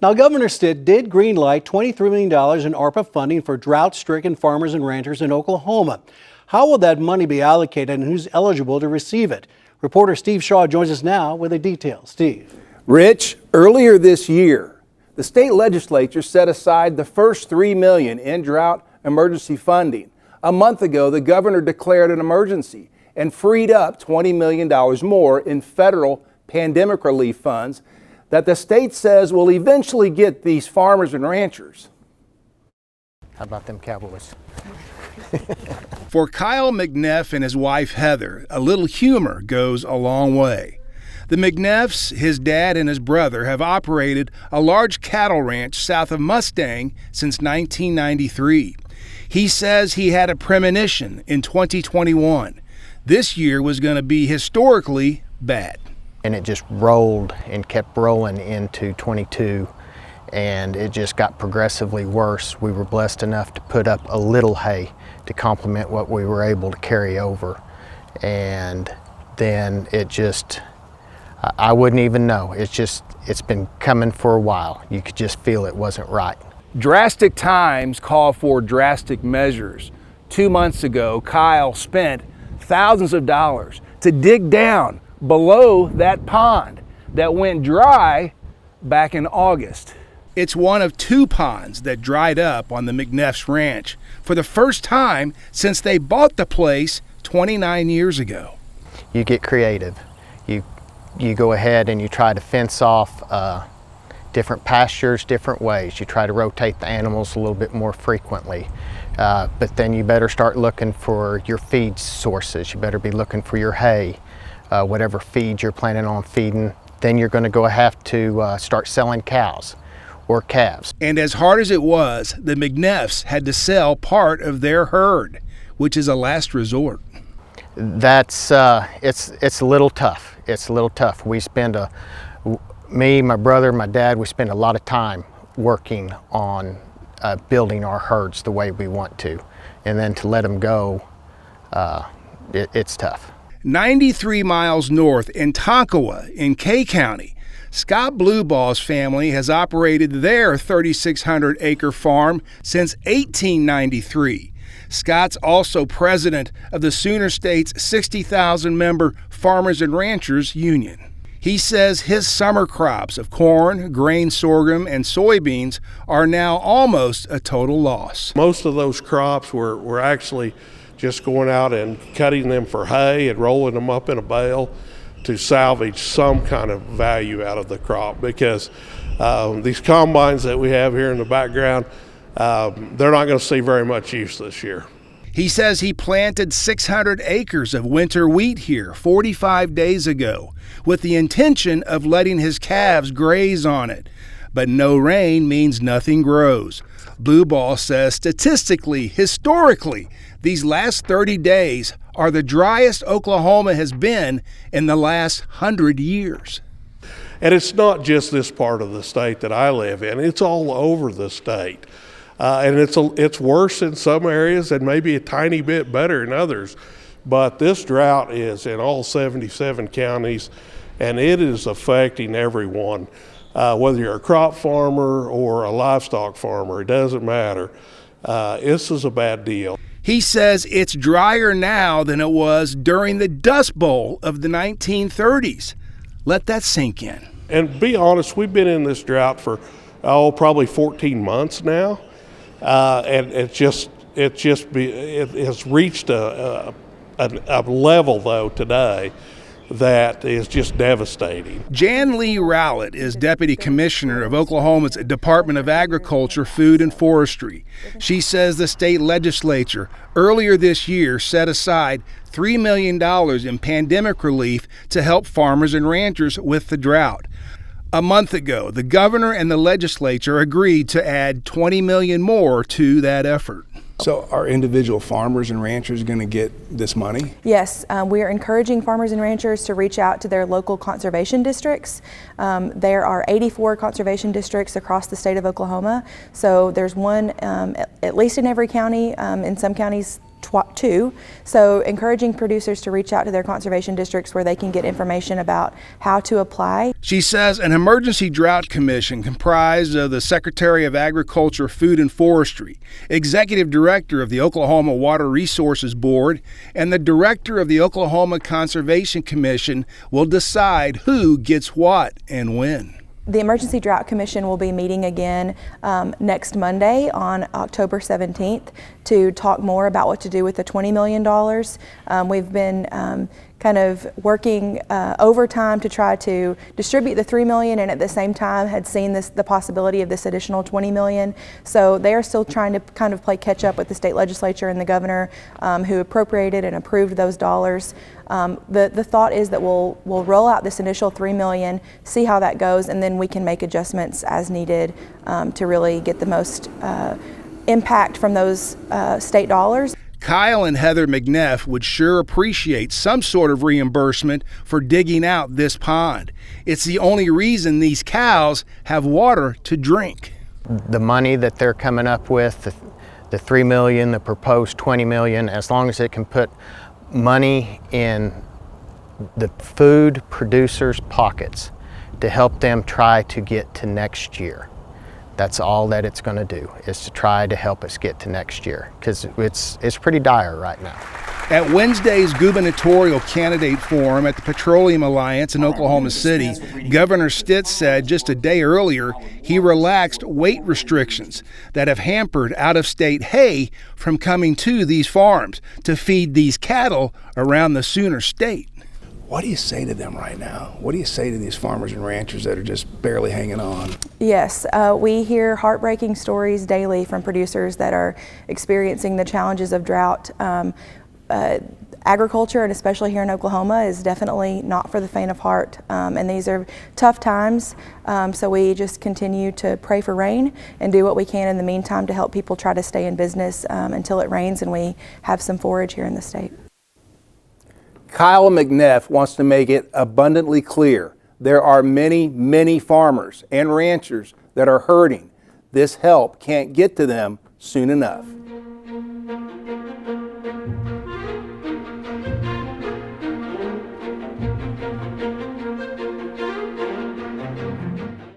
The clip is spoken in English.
Now, Governor Stitt did greenlight $23 million in ARPA funding for drought-stricken farmers and ranchers in Oklahoma. How will that money be allocated and who's eligible to receive it? Reporter Steve Shaw joins us now with the details. Steve. Rich, earlier this year, the state legislature set aside the first $3 million in drought emergency funding. A month ago, the governor declared an emergency and freed up $20 million more in federal pandemic relief funds that the state says will eventually get these farmers and ranchers. How about them Cowboys? For Kyle McNeff and his wife Heather, a little humor goes a long way. The McNeffs, his dad and his brother, have operated a large cattle ranch south of Mustang since 1993. He says he had a premonition in 2021. This year was going to be historically bad. And it just rolled and kept rolling into 22, and it just got progressively worse. We were blessed enough to put up a little hay to complement what we were able to carry over. And then it just, I wouldn't even know. It's been coming for a while. You could just feel it wasn't right. Drastic times call for drastic measures. 2 months ago, Kyle spent thousands of dollars to dig down below that pond that went dry back in August. It's one of 2 ponds that dried up on the McNeff's ranch for the first time since they bought the place 29 years ago. You get creative. You go ahead and you try to fence off different pastures, different ways. You try to rotate the animals a little bit more frequently. But then you better start looking for your feed sources. You better be looking for your hay, whatever feed you're planning on feeding. Then you're going to have to start selling cows or calves. And as hard as it was, the McNeffs had to sell part of their herd, which is a last resort. That's it's a little tough. It's a little tough. We spend me, my brother, my dad, we spend a lot of time working on building our herds the way we want to, and then to let them go, it's tough. 93 miles north in Tonkawa in Kay County, Scott Blueball's family has operated their 3,600-acre farm since 1893. Scott's also president of the Sooner State's 60,000-member Farmers and Ranchers Union. He says his summer crops of corn, grain sorghum, and soybeans are now almost a total loss. Most of those crops were actually just going out and cutting them for hay and rolling them up in a bale to salvage some kind of value out of the crop, because these combines that we have here in the background, they're not going to see very much use this year. He says he planted 600 acres of winter wheat here 45 days ago with the intention of letting his calves graze on it. But no rain means nothing grows. Blueball says statistically, historically, these last 30 days are the driest Oklahoma has been in the last 100 years. And it's not just this part of the state that I live in, it's all over the state. And it's worse in some areas and maybe a tiny bit better in others. But this drought is in all 77 counties, and it is affecting everyone. Whether you're a crop farmer or a livestock farmer, it doesn't matter. This is a bad deal. He says it's drier now than it was during the Dust Bowl of the 1930s. Let that sink in. And be honest, we've been in this drought for probably 14 months now, and it has reached a level though today that is just devastating. Jan Lee Rowlett is Deputy Commissioner of Oklahoma's Department of Agriculture, Food and Forestry. She says the state legislature earlier this year set aside $3 million in pandemic relief to help farmers and ranchers with the drought. A month ago, the governor and the legislature agreed to add $20 million more to that effort. So are individual farmers and ranchers going to get this money? Yes, we are encouraging farmers and ranchers to reach out to their local conservation districts. There are 84 conservation districts across the state of Oklahoma. So there's one at least in every county. In some counties 2. So encouraging producers to reach out to their conservation districts where they can get information about how to apply. She says an emergency drought commission comprised of the Secretary of Agriculture, Food and Forestry, Executive Director of the Oklahoma Water Resources Board, and the Director of the Oklahoma Conservation Commission will decide who gets what and when. The Emergency Drought Commission will be meeting again next Monday on October 17th to talk more about what to do with the $20 million. We've been kind of working overtime to try to distribute the $3 million, and at the same time had seen the possibility of this additional $20 million. So they are still trying to kind of play catch up with the state legislature and the governor who appropriated and approved those dollars. The thought is that we'll roll out this initial $3 million, see how that goes, and then we can make adjustments as needed to really get the most impact from those state dollars. Kyle and Heather McNeff would sure appreciate some sort of reimbursement for digging out this pond. It's the only reason these cows have water to drink. The money that they're coming up with, the $3 million, the proposed $20 million, as long as it can put money in the food producers' pockets to help them try to get to next year. That's all that it's going to do, is to try to help us get to next year, because it's pretty dire right now. At Wednesday's gubernatorial candidate forum at the Petroleum Alliance in Oklahoma City, Governor Stitt said just a day earlier he relaxed weight restrictions that have hampered out-of-state hay from coming to these farms to feed these cattle around the Sooner State. What do you say to them right now? What do you say to these farmers and ranchers that are just barely hanging on? Yes, we hear heartbreaking stories daily from producers that are experiencing the challenges of drought. Agriculture, and especially here in Oklahoma, is definitely not for the faint of heart, and these are tough times, so we just continue to pray for rain and do what we can in the meantime to help people try to stay in business until it rains and we have some forage here in the state. Kyle McNeff wants to make it abundantly clear there are many, many farmers and ranchers that are hurting. This help can't get to them soon enough.